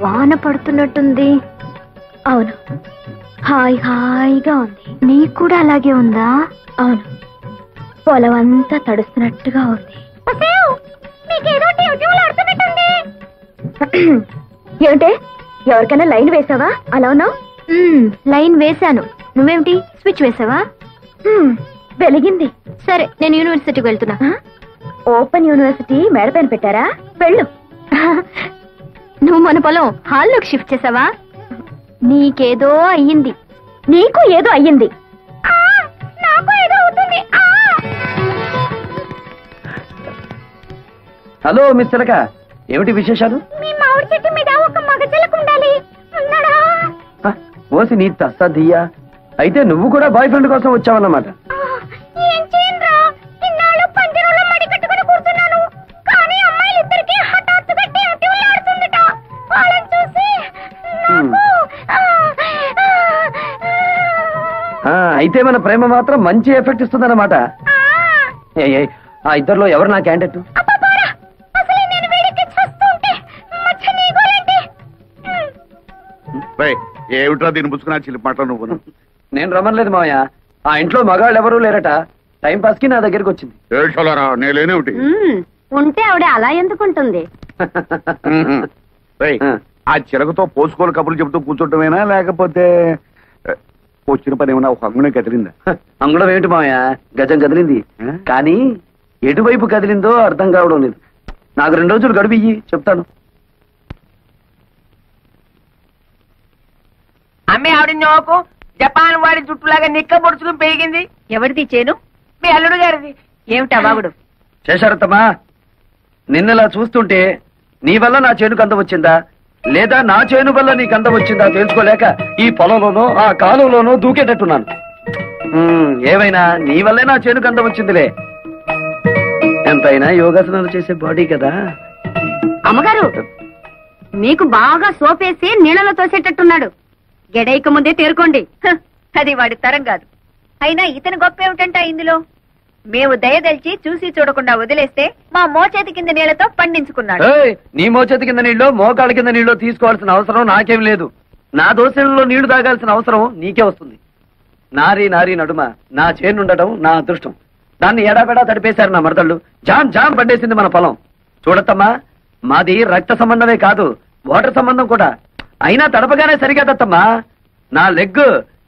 వాన పడుతున్నట్టుంది. అవును, హాయిగా ఉంది. నీకు కూడా అలాగే ఉందా? అవును, పొలం అంతా తడుస్తున్నట్టుగా ఉంది. ఏమిటే, ఎవరికైనా లైన్ వేసావా? అలా ఉన్నావు. లైన్ వేశాను. నువ్వేమిటి స్విచ్ వేసావా? వెలిగింది. సరే, నేను యూనివర్సిటీకి వెళ్తున్నా. ఓపెన్ యూనివర్సిటీ మేడపైన పెట్టారా? వెళ్ళు. నువ్వు మన పొలం హాల్లోకి షిఫ్ట్ చేసావా? నీకేదో అయ్యింది. నీకు ఏదో అయ్యింది. నాకు ఏదో అవుతుంది. హలో మిస్ చిలక, ఏమిటి విశేషాలు? మీ మామిడి చెట్టు మీద ఒక మగ చిలక ఉండాలి. ఉన్నాడా? ఓసి నీ తస్సదియ్యా, అయితే నువ్వు కూడా బాయ్ ఫ్రెండ్ కోసం వచ్చావన్నమాట. ఏం చేయనురా, ఇన్నాళ్ళు పంజరంలో మడి కట్టుకుని కూర్చున్నాను. కానీ అమ్మాయిలిద్దరికి హఠాత్తుగా టివ్వులాడుతుందట. వాళ్ళని చూసి అయితే మన ప్రేమ మాత్రం మంచి ఎఫెక్ట్ ఇస్తుందన్నమాట. ఆ ఇద్దరిలో ఎవరు నా క్యాండిడేట్? ఏమిట్రా దీన్ని పుచ్చుకున్నా చిలిపి మాటలు నువ్వు? నేను రమ్మలేదు మావయ్య, ఆ ఇంట్లో మగాళ్ళు ఎవరూ లేరట. టైం పాస్ కి నా దగ్గరికి వచ్చింది. ఏడ్చోలరా, నేనేమిటి? ఉంటే ఆవిడ అలా ఎందుకుంటుంది? ఆ చిలకతో పోసుకోలు కబుర్లు చెబుతూ కూర్చోటమేనా, లేకపోతే వచ్చిన పని ఏమన్నా ఒక అంగుళం కదిలిందా? అంగుళం ఏమిటి మావయ్య, గజం కదిలింది. కానీ ఎటువైపు కదిలిందో అర్థం కావడం లేదు. నాకు 2 రోజులు గడువు ఇయ్యి, చెప్తాను. అమ్మే ఆవిడ నోకు జపాన్ వాడి జుట్టులాగా నిక్క పొడుచుకుని పెరిగింది. ఎవరిది చేను? మీ అల్లుడు గారిది. ఏమిటా వాగుడు? శేషారత్తమ్మా, నిన్నలా చూస్తుంటే నీ వల్ల నా చేనుకు అందం వచ్చిందా, లేదా నా చేను వల్ల నీకు అందం వచ్చిందా తెలుసుకోలేక ఈ పొలంలోనో ఆ కాలంలోనో దూకేటట్టున్నాను. ఏమైనా నీ వల్లే నా చేనుకు అందం వచ్చిందిలే. ఎంతైనా యోగాసనాలు చేసే బాడీ కదా. అమ్మగారు, మీకు బాగా సోపేసి నీళ్ళలో తోసేటట్టున్నాడు. గెడైక ముందే తేరుకోండి. అది వాడి తరం కాదు. అయినా ఇతని గొప్ప ఏమిటంట ఇందులో? మేము దయదలిచి చూసి చూడకుండా వదిలేస్తే మా మోచేతి కింద నీళ్లతో పండించుకున్నాడు. నీ మోచేతి కింద నీళ్ళు మోకాళ్ళ కింద నీళ్ళు తీసుకోవాల్సిన అవసరం నాకేం లేదు. నా దోశలలో నీళ్లు తాగాల్సిన అవసరం నీకే వస్తుంది. నారీ నారీ నడుమ నా చేనుండటం నా అదృష్టం. దాన్ని ఎడాపెడా తడిపేశారు నా మరదళ్ళు. జామ్ పండేసింది మన పొలం. చూడత్తమ్మా, మాది రక్త సంబంధమే కాదు, వాటర్ సంబంధం కూడా. అయినా తడపగానే సరికాదత్తమ్మా. నా లెగ్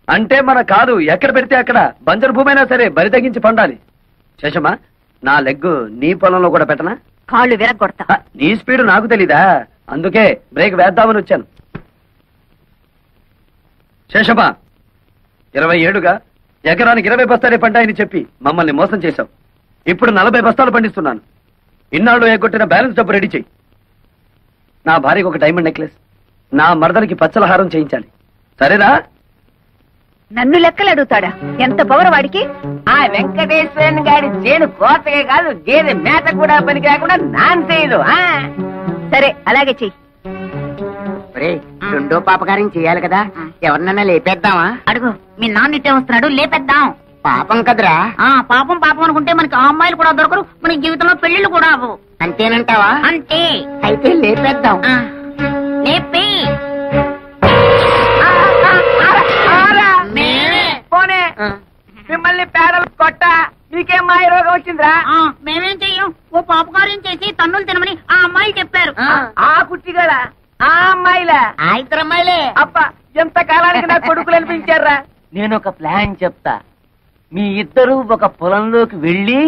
అంటే మన కాదు ఎక్కడ పెడితే అక్కడ బంజరు భూమైనా సరే బరి తగ్గించి పండాలి. శేషమ్మా, నా లెగ్ నీ పొలంలో కూడా పెట్టనా? కాళ్ళు విరగొడతా. నీ స్పీడ్ నాకు తెలీదా, అందుకే బ్రేక్ వేద్దామని వచ్చాను. శేషమ్మా, 20 ఏళ్లుగా ఎకరానికి 20 బస్తాలే పంటాయని చెప్పి మమ్మల్ని మోసం చేశావు. ఇప్పుడు 40 బస్తాలు పండిస్తున్నాను. ఇన్నాళ్ళు ఎగ్గొట్టిన బ్యాలెన్స్ డబ్బు రెడీ చెయ్యి. నా భార్యకు ఒక డైమండ్ నెక్లెస్, నా మరదలకి పచ్చలహారం చేయించాలి. సరేనా? నన్ను లెక్కలు అడుగుతాడా? ఎంత పవర్ వాడికి! ఆ వెంకటేశ్వరన్ గారి చేను కోతగే కాదు, గేదె మేత కూడా పనికి రాకుండా నాన్ చేయదు. సరే, అలాగే చెయ్యి. రెండో పాపకార్యం చేయాలి కదా, ఎవరినైనా లేపేద్దామా? అడుగు, మీ నాన్న ఇట్టే వస్తున్నాడు, లేపేద్దాం. పాపం కదరా. పాపం అనుకుంటే మనకి ఆ అమ్మాయిలు కూడా దొరకరు, మన జీవితంలో పెళ్లిళ్ళు కూడా అవ్వవు. అంతేనంటావా? అంతే. అయితే లేపేద్దాం. లేపి పోనే. మిమ్మల్ని పేదలు కొట్ట మీకేం మాయ రోగం వచ్చిందిరా? మేమేం చెయ్యం, ఓ పాపకార్యం చేసి తన్నులు తినమని ఆ అమ్మాయిలు చెప్పారు. ఆ కుట్టిగల ఆ అమ్మాయిలా? ఆ ఇద్దరు అమ్మాయిలే. అబ్బా, ఎంత కాలానికి నా కొడుకులు అనిపించారా? నేను ఒక ప్లాన్ చెప్తా. మీ ఇద్దరు ఒక పొలంలోకి వెళ్ళి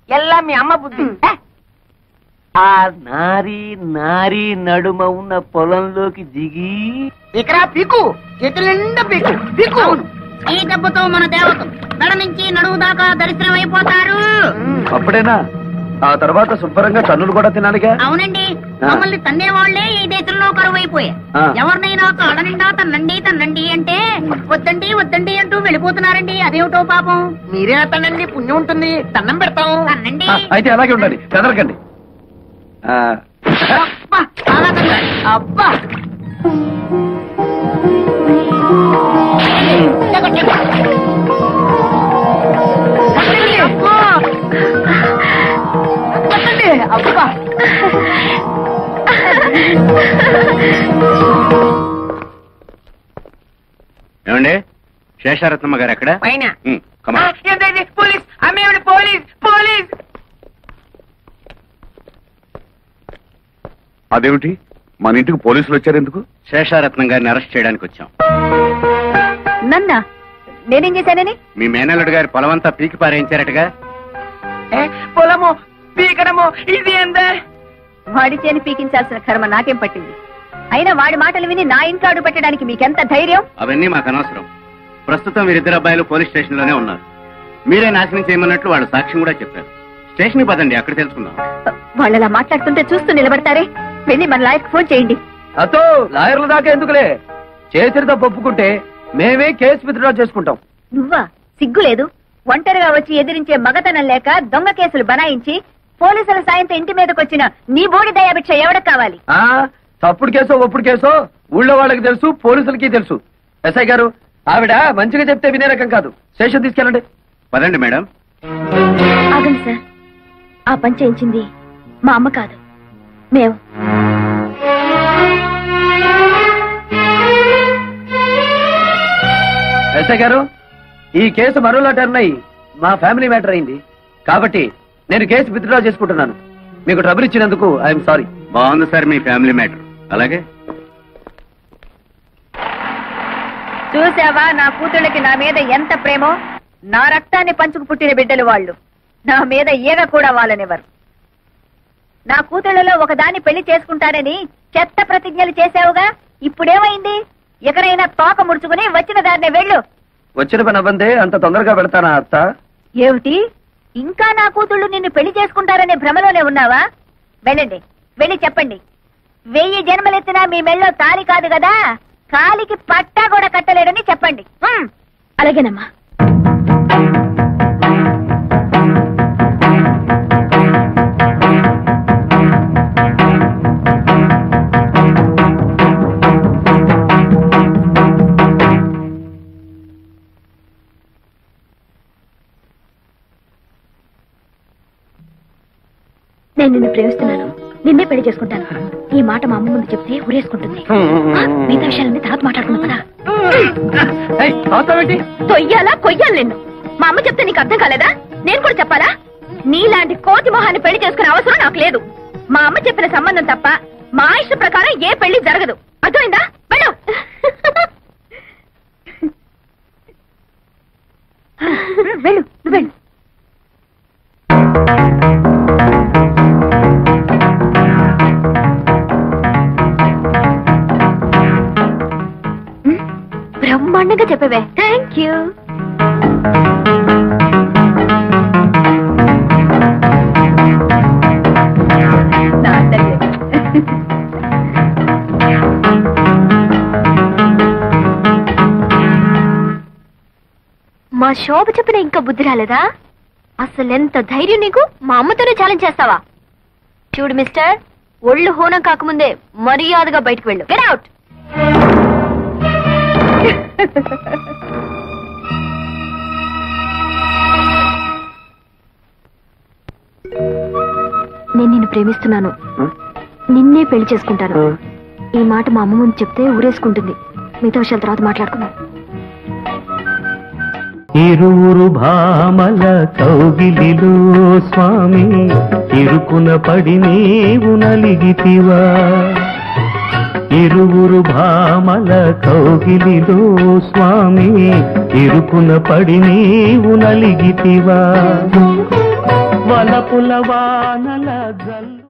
ఎల్లా మీ అమ్మ బుద్ధి. ఆ నారీ నడుమ ఉన్న పొలంలోకి దిగి ఇక్కడ పీకు, చేతుల నిండా పీకు. ఈ దెబ్బతో మన దేవతలు నడ నుంచి నడువు దాకా దర్శనం అయిపోతారు. అప్పుడేనా? ఆ తర్వాత శుభ్రంగా తన్నులు కూడా తినాలిగా. అవునండి, మమ్మల్ని తన్నేవాళ్లే ఈ దేశంలో కరువైపోయాయి. ఎవరినైనా కాళ్ళ నిండా తన్నండి అంటే వద్దండి అంటూ వెళ్ళిపోతున్నారండి. అదేమిటో పాపం. మీరే తన్నండి, పుణ్యం ఉంటుంది, దండం పెడతాం. తన్నండి. అయితే అలాగే ఉండాలి, పెదరకండి. అబ్బా, అబ్బా శేషారత్నమ్మ గారు ఎక్కడ? పైన. పోలీస్ అమ్మేవిడ పోలీస్ పోలీస్. అదేమిటి మన ఇంటికి పోలీసులు వచ్చారు ఎందుకు? శేషారత్నం గారిని అరెస్ట్ చేయడానికి వచ్చాం. నన్నా నేనేం చేశానని? మీ మేనల్లుడు గారి పొలమంతా పీకి పారేయించారటగా? పొలము పీకడము ఇది ఎంత? వాడి చేని పీకించాల్సిన కర్మ నాకేం పట్టింది? అయినా వాడి మాటలు విని నా ఇంట్లో అడుగు పెట్టడానికి మీకెంత ధైర్యం? అవన్నీ మాకు అనవసరం. ప్రస్తుతం వీరిద్దరు అబ్బాయిలు పోలీస్ స్టేషన్ లోనే ఉన్నారు. మీరే నాశనం చేయమన్నట్లు వాళ్ళు సాక్ష్యం కూడా చెప్పారు. స్టేషన్ పదండి, అక్కడ తెలుసుకుందాం. వాళ్ళలా మాట్లాడుతుంటే చూస్తూ నిలబడతారే? వెళ్ళి మన లాయర్కి ఫోన్ చేయండి. అతో లాయర్ల దాకా ఎందుకులే, చేతితో ఒప్పుకుంటే మేమే కేసు విత్డ్రా చేసుకుంటాం. నువ్వా? సిగ్గులేదు? ఒంటరిగా వచ్చి ఎదిరించే మగతనం లేక దొంగ కేసులు బనాయించి పోలీసుల సాయంతో ఇంటి మీదకి వచ్చిన నీ బోడి దయాభిక్ష ఎవడకు కావాలి? తప్పుడు కేసో ఒప్పుడు కేసో ఊళ్ళో వాళ్ళకి తెలుసు, పోలీసులకి తెలుసు. ఎస్ఐ గారు, ఆవిడ మంచిగా చెప్తే వినే రకం కాదు. స్టేషన్ తీసుకెళ్ళండి. పదండి మేడం. ఆగండి సార్, ఆ పని చేయించింది మా అమ్మ కాదు, మేము. ఎస్ఐ గారు, ఈ కేసు మరోలా టర్న్ అయ్యి మా ఫ్యామిలీ మ్యాటర్ అయింది కాబట్టి నేను కేసు విత్డ్రా చేసుకుంటున్నాను. మీకు ట్రబుల్ ఇచ్చినందుకు ఐఎమ్ సారీ. బాగుంది సార్ మీ ఫ్యామిలీ మ్యాటర్. అలాగే చూసావా నా కూతుళ్ళకి నా మీద ఎంత ప్రేమో? నా రక్తాన్ని పంచుకు పుట్టిన బిడ్డలు వాళ్ళు. నా మీద ఈగ కూడా వాళ్ళనివ్వరు. నా కూతుళ్ళలో ఒకదాన్ని పెళ్లి చేసుకుంటానని చెత్త ప్రతిజ్ఞలు చేశావుగా, ఇప్పుడేమైంది? ఎక్కడైనా తోక ముడుచుకుని వచ్చిన దారినే వెళ్ళు. వచ్చిన పని అవ్వందే అంత తొందరగా పెడతానా అత్త? ఏమిటి, ఇంకా నా కూతుళ్ళు నిన్ను పెళ్లి చేసుకుంటారనే భ్రమలోనే ఉన్నావా? వెళ్ళండి, వెళ్ళి చెప్పండి. 1000 జన్మలెత్తినా మీ మెళ్ళో తాలి కాదు కదా, కాలికి పట్టా కూడా కట్టలేడని చెప్పండి. అలాగేనమ్మా. నేను నిన్ను ప్రేమిస్తున్నాను, నిన్నే పెళ్లి చేసుకుంటాను. ఈ మాట మా అమ్మ ముందు చెప్తే ఊరేసుకుంటుంది. మిగతా విషయాలన్నీ తర్వాత మాట్లాడుకుందాం కదా. తొయ్యాలా కొయ్యాలి నిన్ను? మా అమ్మ చెప్తే నీకు అర్థం కాలేదా? నేను కూడా చెప్పాలా? నీలాంటి కోతి మొహాన్ని పెళ్లి చేసుకునే అవసరం నాకు లేదు. మా అమ్మ చెప్పిన సంబంధం తప్ప మా ఇష్ట ప్రకారం ఏ పెళ్లి జరగదు. అర్థమైందా? వెళ్ళు. వెళ్ళు, నువ్వు వెళ్ళు. బ్రహ్మాండంగా చెప్పవే. Thank you. మా శోభ చెప్పిన ఇంకా బుద్ధి రాలేదా? అసలెంత ధైర్యం నీకు? మా అమ్మతోనే ఛాలెంజ్ చేస్తావా? చూడు మిస్టర్, ఒళ్ళు హోనం కాకముందే మర్యాదగా బయటకు వెళ్ళు. Get out. నేను నిన్ను ప్రేమిస్తున్నాను, నిన్నే పెళ్లి చేసుకుంటాను. ఈ మాట మా అమ్మ ముందు చెప్తే ఊరేసుకుంటుంది. మిగతా విషయాల తర్వాత మాట్లాడుకుందాం. ఇరువురు భామల కౌగిలిలో స్వామి, ఇరుకున పడి నీవు నలిగితివా. ఇరువురు భామల కౌగిలిలో స్వామి, ఇరుకున పడి నీవు నలిగితివా. వలపుల వానల జల్లు